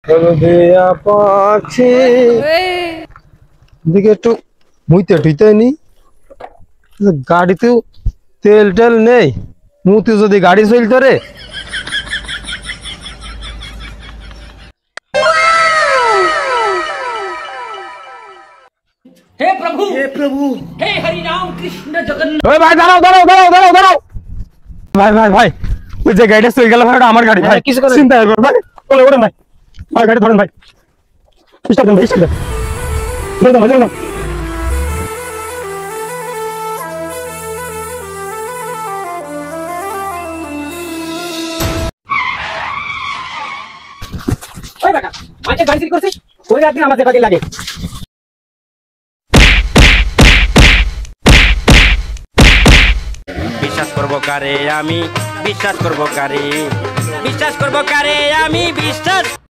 হলদিয়া পাখি দিকে একটু মুইতে ঠুইতে নি গাড়িতেও তেল টেল নেই মুতে যদি গাড়ি চলতো রে हे प्रभु हे हरि राम कृष्ण जगन्नाथ। ওই ভাই দাঁড়াও দাঁড়াও দাঁড়াও দাঁড়াও দাঁড়াও ভাই ভাই ভাই ওই যে গাড়িটা চলে গেল ভাই ওটা আমার গাড়ি ভাই কিছু করে চিন্তা করবেন ভাই বলে ওঠেন ভাই ভাই গাড়ি ধরেন ভাই স্টার্ট দেন ভাই স্টার্ট দেন ধরে দাও ওই বেটা মাঝে গাড়ি চুরি করছিস ওই রাত দিন আমাদের বাড়ি লাগে। বিশ্বাস করবো কারে আমি বিশ্বাস করবো কারে বিশ্বাস করবো কারে আমি বিশ্বাস